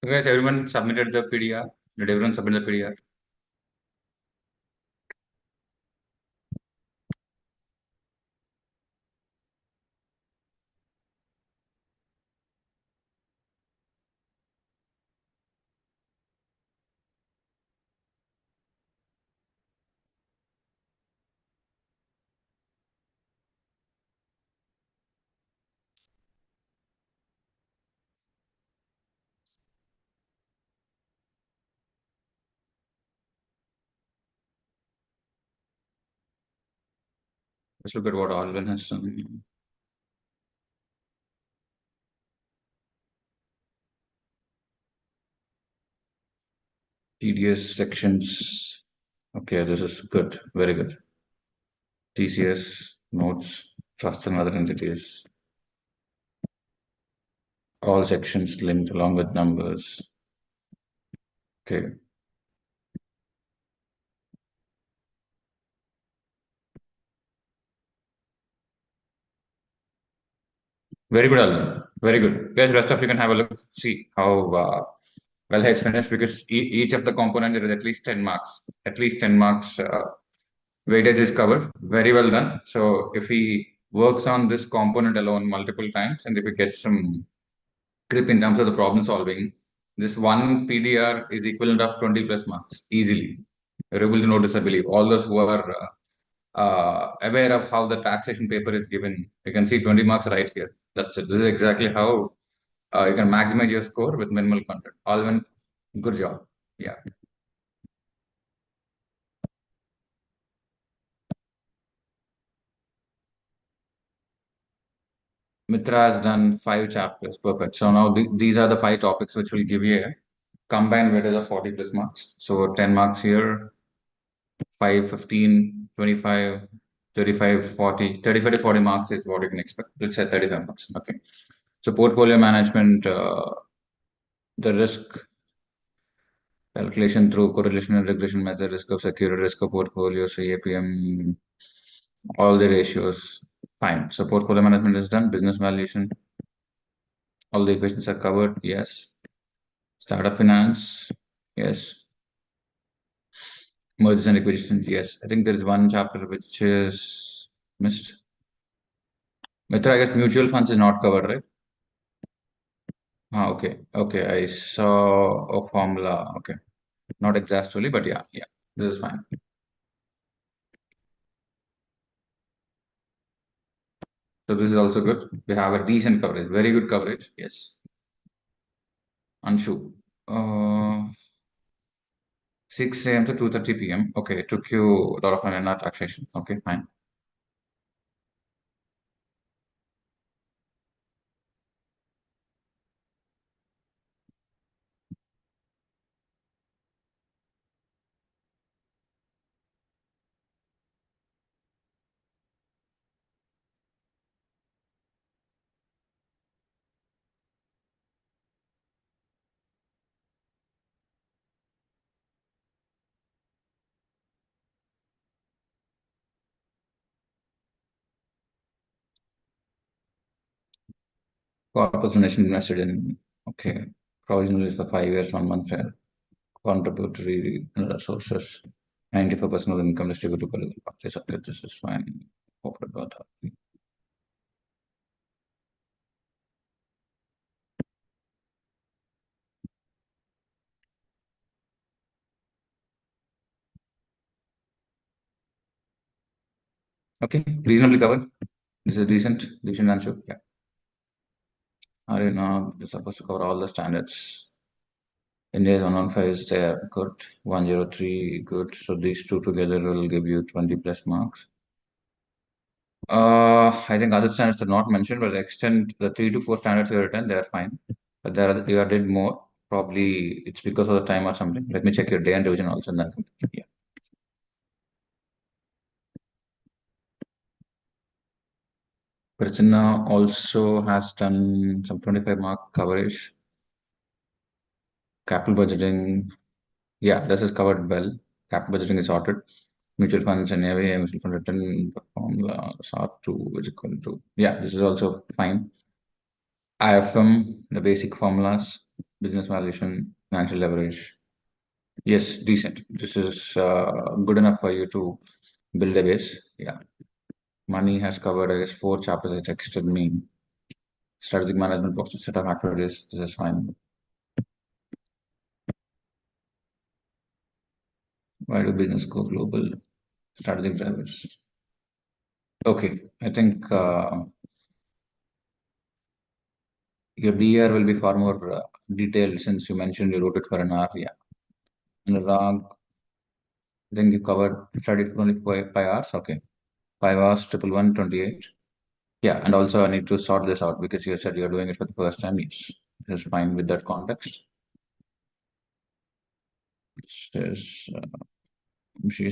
So guys, everyone submitted the PDR. Did everyone submit the PDR? Let's look at what Alvin has done. TDS sections. Okay, this is good. Very good. TCS, notes, trust and other entities. All sections linked along with numbers. Okay. Very good, Alvin. Very good. Guys, rest of you can have a look. See how well has finished because each of the component there is at least 10 marks. At least 10 marks weightage is covered. Very well done. So if he works on this component alone multiple times and if he gets some grip in terms of the problem solving, this one PDR is equivalent of 20 plus marks easily. You're able to notice, I believe, all those who are aware of how the taxation paper is given. You can see 20 marks right here. That's it. This is exactly how you can maximize your score with minimal content. Alvin, good job. Yeah. Mitra has done 5 chapters. Perfect. So now these are the 5 topics which will give you a combined weightage of 40 plus marks. So 10 marks here, 5, 15, 25, 35, 40, 35 to 40 marks is what you can expect. Let's say 35 marks. Okay. So portfolio management, the risk calculation through correlation and regression method, risk of security, risk of portfolio, so APM, all the ratios. Fine. So portfolio management is done. Business valuation, all the equations are covered. Yes. Startup finance. Yes. Mergers and acquisitions. Yes. I think there is one chapter which is missed. Mitra, I guess mutual funds is not covered, right? Ah, okay. Okay. I saw a formula. Okay. Not exhaustively, but yeah. Yeah. This is fine. So this is also good. We have a decent coverage. Very good coverage. Yes. Anshu. 6 a.m. to 2:30 p.m. Okay. It took you a lot of time, not taxation. Okay. Fine. Corpus donation invested in. Okay. Provisional is for 5 years, 1 month fair. Contributory sources. 94% of the income distributed to political parties. Okay. This is fine. Corporate wealth. Okay. Reasonably covered. This is decent. Decent answer. Yeah. Are you now supposed to cover all the standards? India's 115 is there. Good. 103. Good. So these two together will give you 20 plus marks. I think other standards are not mentioned, but the extent the 3 to 4 standards you have written, they are fine. But there are, you did more. Probably it's because of the time or something. Let me check your day and revision also. And then, yeah. Prachana also has done some 25 mark coverage. Capital budgeting. Yeah, this is covered well. Capital budgeting is sorted. Mutual funds and every mutual fund written formula R2 is equal to. Yeah, this is also fine. IFM, the basic formulas. business valuation, financial leverage. Yes, decent. This is good enough for you to build a base. Yeah. Money has covered, I guess, four chapters. I texted me. Strategic management process, set of activities. This is fine. Why do business go global? Strategic drivers. Okay, I think your DR will be far more detailed since you mentioned you wrote it for an hour. Yeah. And Rag, I think you covered studied for only 5 hours. Okay. 5 hours, triple one, 28. Yeah. And also, I need to sort this out because you said you're doing it for the first time. Yes. This is fine with that context. This is,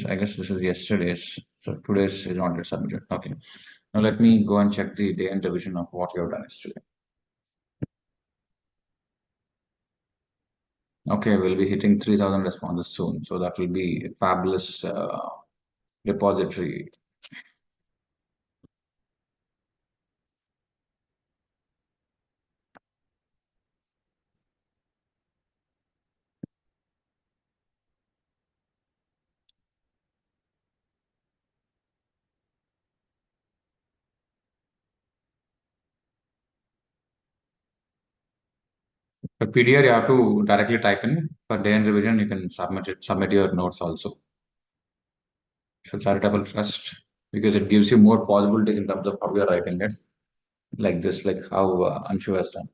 I guess this is yesterday's. So today's is not yet submitted. Okay. Now let me go and check the day and revision of what you have done yesterday. Okay, we'll be hitting 3,000 responses soon. So that will be a fabulous repository. For PDR, you have to directly type in. For day and revision, you can submit your notes also. So charitable trust, because it gives you more possibilities in terms of how you're writing it. Like this, like how Anshu has done.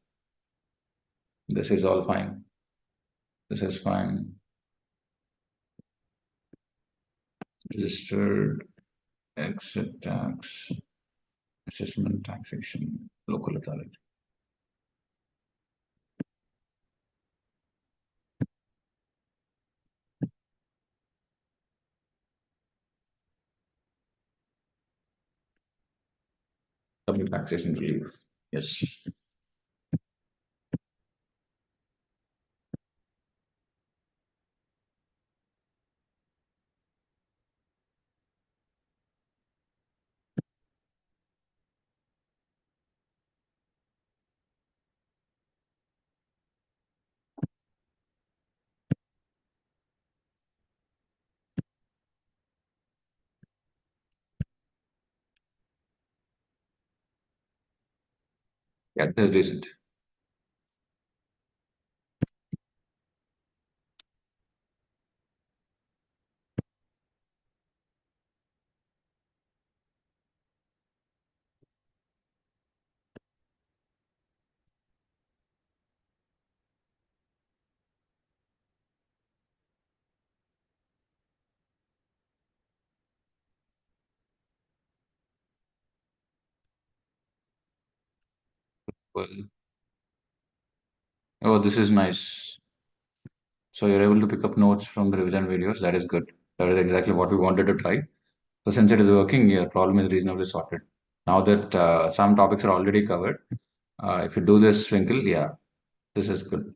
This is all fine. This is fine. Registered, exit tax, assessment, taxation, local authority. Public taxation relief. Yes. Yeah, this is recent. Well, oh, this is nice. So you're able to pick up notes from the revision videos. That is good. That is exactly what we wanted to try. So since it is working, your problem is reasonably sorted. Now that some topics are already covered, if you do this Twinkle, yeah, this is good.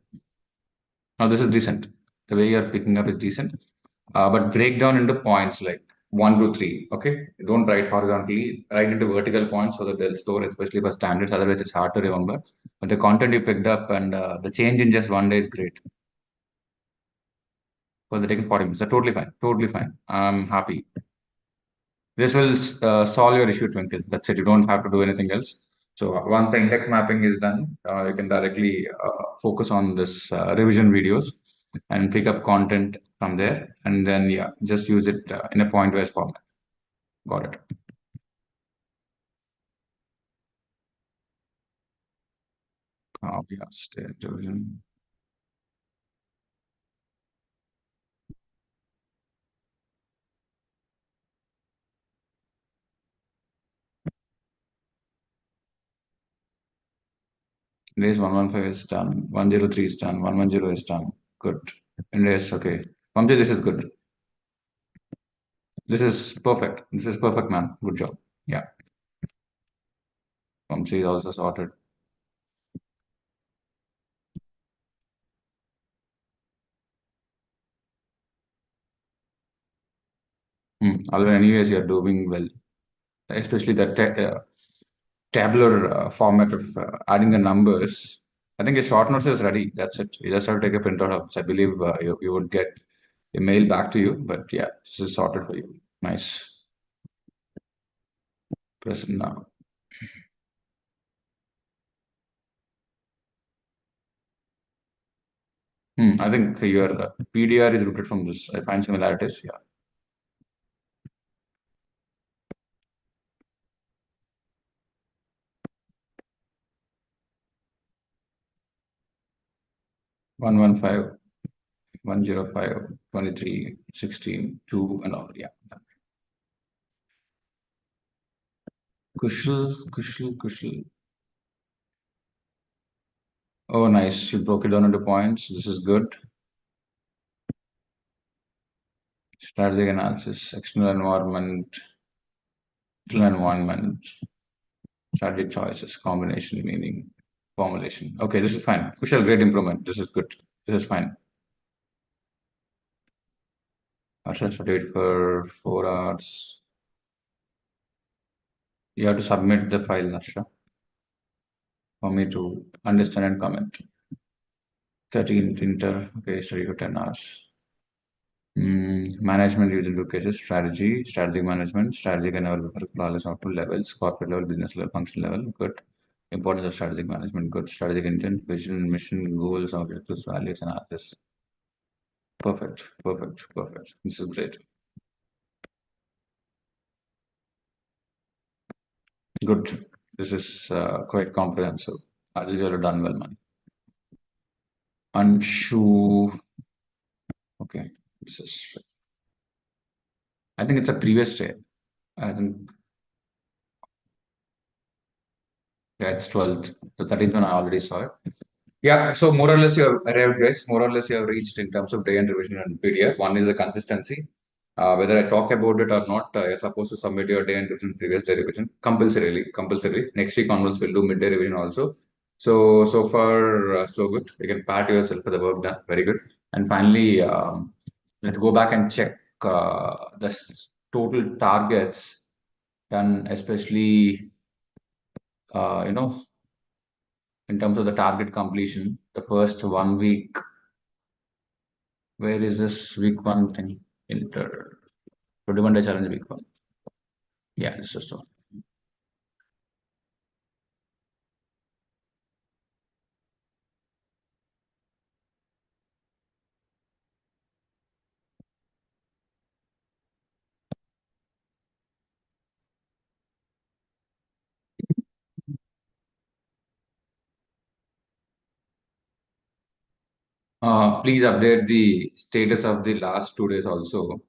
Now this is decent. The way you're picking up is decent. But break down into points like 1 to 3. Okay, don't write horizontally. Write into vertical points so that they'll store, especially for standards. Otherwise, it's hard to remember. But the content you picked up and the change in just one day is great. For the taking 40 minutes, that's totally fine. Totally fine. I'm happy. This will solve your issue, Twinkle. That's it. You don't have to do anything else. So once the index mapping is done, you can directly focus on this revision videos and pick up content from there. And then, yeah, just use it in a point-wise format. Got it. Yeah, state revision. Days 115 is done. 103 is done. 110 is done. Good. And days, okay. Vamsi, this is good. This is perfect. This is perfect, man. Good job. Yeah. Vamsi is also sorted. Although, anyways, you're doing well, especially the tabular format of adding the numbers. I think your short notes is ready. That's it. You just have to take a printout of this. I believe you would get a mail back to you. But yeah, this is sorted for you. Nice. Press it now. I think your PDR is rooted from this. I find similarities. Yeah. 115, 105, 23, 16, 2, and all. Yeah. Kushal, Kushal, Kushal. Oh, nice. You broke it down into points. This is good. Strategic analysis, external environment, internal environment, strategic choices, combination, meaning, formulation. Okay, this is fine. Kushal, great improvement. This is good. This is fine. I shall study it for 4 hours. You have to submit the file, Narsha, for me to understand and comment. 13th inter, okay, study for 10 hours. Management using two cases, strategy, strategic management, strategic and available knowledge of two levels, corporate level, business level, functional level, good. Importance of strategic management, good. Strategic intent, vision, mission, goals, objectives, values, and others. Perfect, perfect, perfect. This is great. Good. This is quite comprehensive. As you have done well, man. Anshu. Okay. This is. I think it's a previous day. I think yeah, it's 12th. The 13th one I already saw it. Yeah, so more or less you have arrived, guys. More or less you have reached in terms of day and revision and PDF. One is the consistency. Whether I talk about it or not, you're supposed to submit your day and revision, previous day revision compulsorily. Compulsory. Next week onwards, we'll do midday revision also. So far, so good. You can pat yourself for the work done. Very good. And finally, let's go back and check the total targets done, especially you know in terms of the target completion. The first 1 week. Where is this week one thing? Inter 21-day challenge week one. Yeah, this is so. Please update the status of the last 2 days also.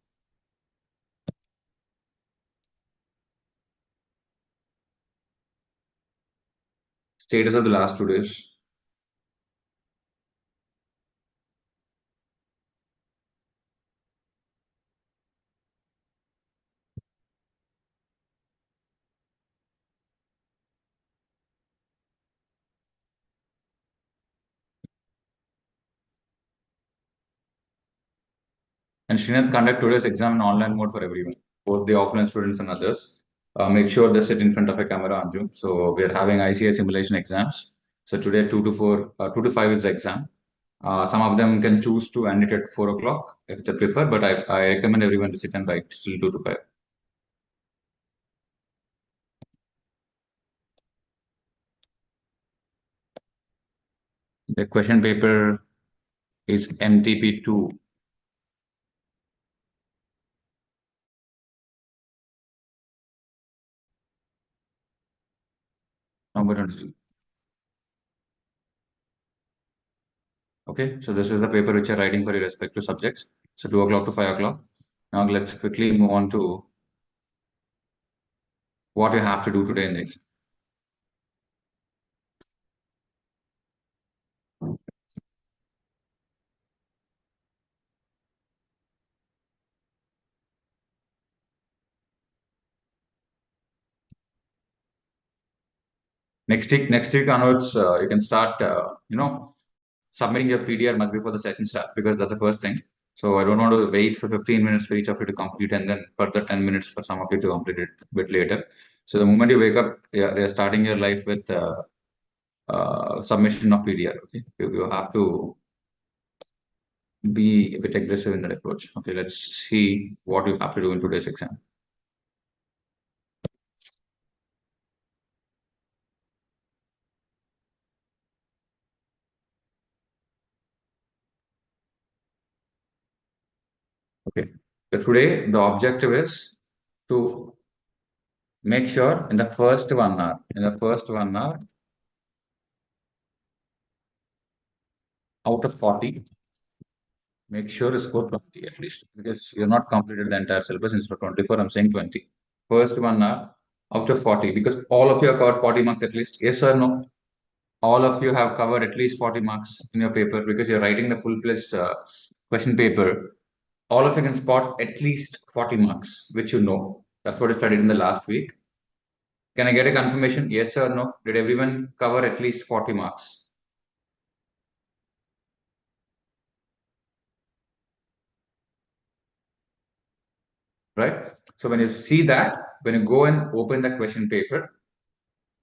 Status of the last 2 days. And Srinath conduct today's exam in online mode for everyone, both the offline students and others. Make sure they sit in front of a camera on Zoom. So we are having ICA simulation exams. So today 2 to 5 is the exam. Some of them can choose to end it at 4 o'clock if they prefer, but I recommend everyone to sit and write till 2 to 5. The question paper is MTP2. Number 23. Okay, so this is the paper which you're writing for your respective subjects. So 2 o'clock to 5 o'clock. Now let's quickly move on to what you have to do today in the exam. Next week onwards, you can start, submitting your PDR much before the session starts because that's the first thing. So I don't want to wait for 15 minutes for each of you to complete and then further 10 minutes for some of you to complete it a bit later. So the moment you wake up, you're starting your life with submission of PDR. Okay, you have to be a bit aggressive in that approach. Okay, let's see what you have to do in today's exam. Okay, so today the objective is to make sure in the first 1 hour, out of 40, make sure you score 20 at least, because you're not completed the entire syllabus. Instead of 24, I'm saying 20. First 1 hour out of 40, because all of you have covered 40 marks at least. Yes or no? All of you have covered at least 40 marks in your paper, because you're writing the full-fledged question paper. All of you can spot at least 40 marks, which you know. That's what I studied in the last week. Can I get a confirmation? Yes or no? Did everyone cover at least 40 marks? Right? So when you see that, when you go and open the question paper,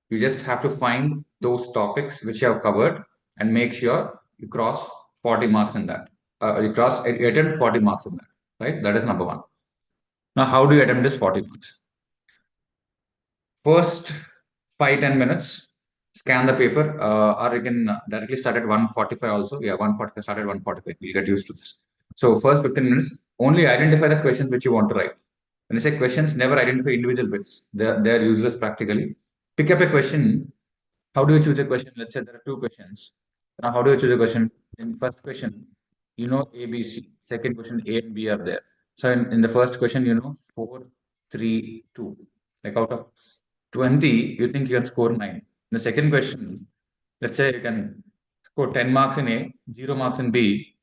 you just have to find those topics which you have covered and make sure you cross 40 marks in that. You attempt 40 marks in that. Right? That is number one. Now, how do you attempt this 40 marks? First 5-10 minutes, scan the paper, or you can directly start at 1:45 also. Yeah, 1:45, start at 1:45. You'll get used to this. So first 15 minutes, only identify the questions which you want to write. When I say questions, never identify individual bits. They're useless practically. Pick up a question. How do you choose a question? Let's say there are two questions. Now, how do you choose a question? In first question, you know A, B, C. Second question, A and B are there. So in the first question, you know 4, 3, 2. Like out of 20, you think you can score 9. The second question, let's say you can score 10 marks in A, 0 marks in B,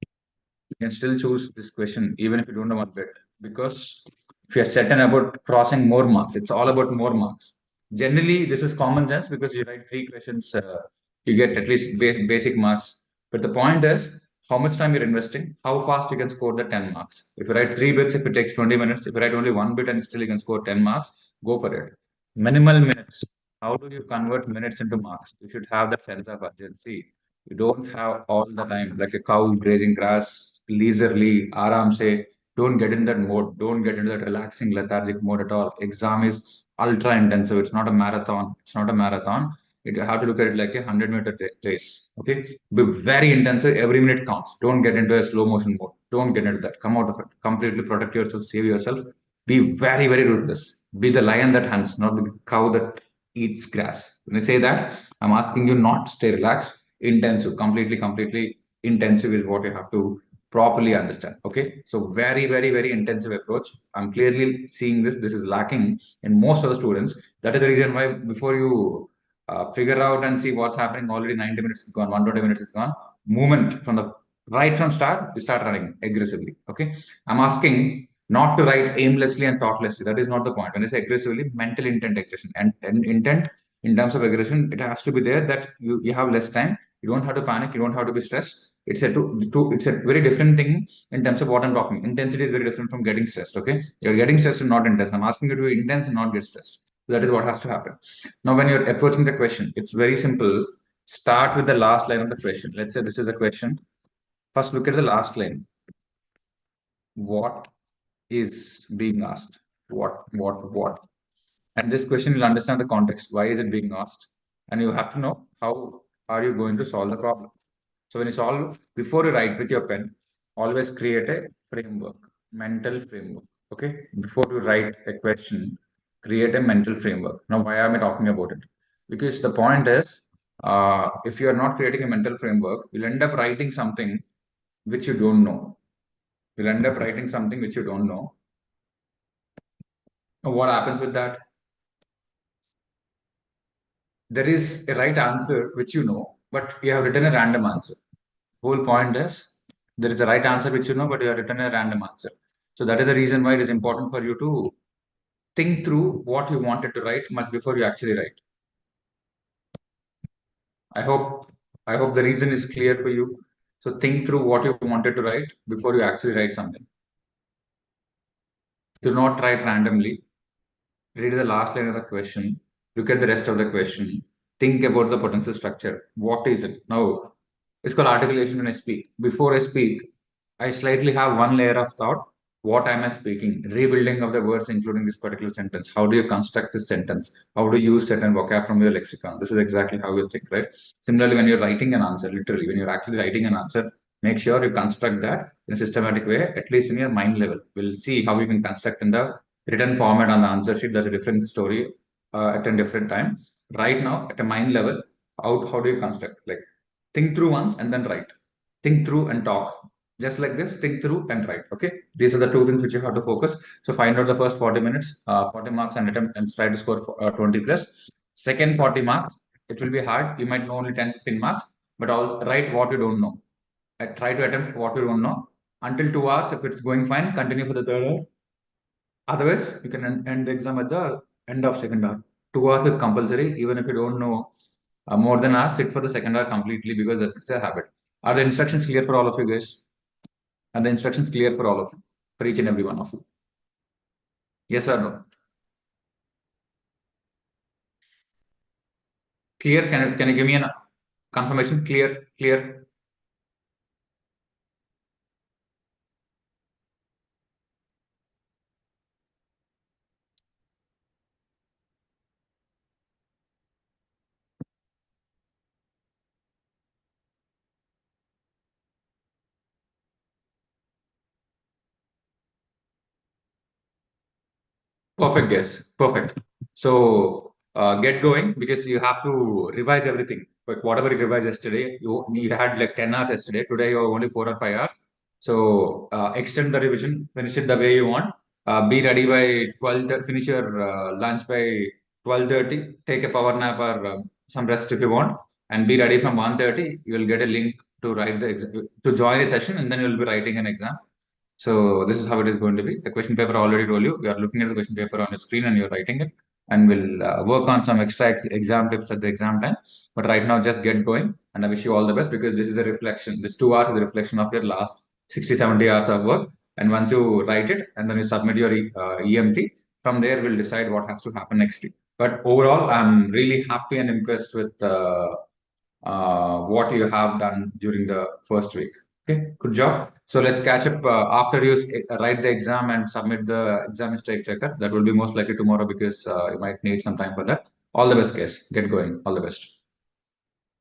you can still choose this question even if you don't know one bit. Because if you're certain about crossing more marks, it's all about more marks. Generally, this is common sense because you write three questions, you get at least basic marks. But the point is how much time you're investing, how fast you can score the 10 marks. If you write three bits, if it takes 20 minutes, if you write only one bit and still you can score 10 marks, go for it. Minimal minutes. How do you convert minutes into marks? You should have that sense of urgency. You don't have all the time, like a cow grazing grass, leisurely, aram say. Don't get in that mode. Don't get into that relaxing, lethargic mode at all. Exam is ultra intensive. It's not a marathon. It's not a marathon. You have to look at it like a 100-meter race. Okay, be very intensive. Every minute counts. Don't get into a slow motion mode. Don't get into that. Come out of it. Completely protect yourself. Save yourself. Be very, very ruthless. Be the lion that hunts, not the cow that eats grass. When I say that, I'm asking you not to stay relaxed. Intensive, completely intensive is what you have to properly understand. Okay, so very, very, very intensive approach. I'm clearly seeing this is lacking in most of the students. That is the reason why before you figure out and see what's happening, already 90 minutes is gone, 120 minutes is gone. Movement from the right from start, you start running aggressively. Okay, I'm asking not to write aimlessly and thoughtlessly. That is not the point. When I say aggressively, mental intent aggression, and intent in terms of aggression, it has to be there that you have less time. You don't have to panic. You don't have to be stressed. It's a very different thing in terms of what I'm talking. Intensity is very different from getting stressed. Okay, you're getting stressed and not intense. I'm asking you to be intense and not get stressed. So that is what has to happen. Now, when you're approaching the question, it's very simple. Start with the last line of the question. Let's say this is a question. First, look at the last line. What is being asked? What? And this question will understand the context. Why is it being asked? And you have to know how are you going to solve the problem. So when you solve, before you write with your pen, always create a framework, mental framework. Okay. Before you write a question, create a mental framework. Now, why am I talking about it? Because the point is, if you are not creating a mental framework, you'll end up writing something which you don't know. You'll end up writing something which you don't know. Now, what happens with that? There is a right answer which you know, but you have written a random answer. Whole point is there is a right answer which you know, but you have written a random answer. So that is the reason why it is important for you to think through what you wanted to write much before you actually write. I hope I hope the reason is clear for you. So think through what you wanted to write before you actually write something. Do not write randomly. Read the last line of the question. Look at the rest of the question. think about the potential structure. What is it? Now, it's called articulation when I speak. Before I speak, I slightly have one layer of thought. What am I speaking? Rebuilding of the words, including this particular sentence. How do you construct this sentence? How do you use certain vocab from your lexicon? This is exactly how you think, right? Similarly, when you're writing an answer, literally, when you're actually writing an answer, make sure you construct that in a systematic way, at least in your mind level. We'll see how you can construct in the written format on the answer sheet. That's a different story at a different time. Right now, at a mind level, how do you construct? Like, think through once and then write. Think through and talk. Just like this, think through and write. Okay. These are the two things which you have to focus. So find out the first 40 minutes, 40 marks and attempt and try to score 20 plus. Second 40 marks, it will be hard. You might know only 10, 15 marks, but I'll write what you don't know. I try to attempt what you don't know until 2 hours. If it's going fine, continue for the third hour. Otherwise, you can end the exam at the end of second hour. 2 hours is compulsory, even if you don't know more than hours, sit for the second hour completely because that's a habit. Are the instructions clear for all of you guys? Are the instructions clear for all of you? For each and every one of you? Yes or no? Clear? Can you give me a confirmation? Clear? Clear? Perfect guess. Perfect. So get going because you have to revise everything. But whatever you revised yesterday, you had like 10 hours yesterday. Today you have only 4 or 5 hours. So extend the revision, finish it the way you want. Be ready by 12. Finish your lunch by 12:30. Take a power nap or some rest if you want, and be ready from 1:30. You will get a link to write the to join the session, and then you will be writing an exam. So this is how it is going to be. The question paper I already told you. You are looking at the question paper on your screen and you're writing it. And we'll work on some extra exam tips at the exam time. But right now, just get going. And I wish you all the best because this is a reflection. This 2 hours is a reflection of your last 60, 70 hours of work. And once you write it and then you submit your EMT, from there we'll decide what has to happen next week. But overall, I'm really happy and impressed with what you have done during the first week. Okay, good job. So let's catch up after you write the exam and submit the exam mistake checker. That will be most likely tomorrow because you might need some time for that. All the best, guys. Get going. All the best.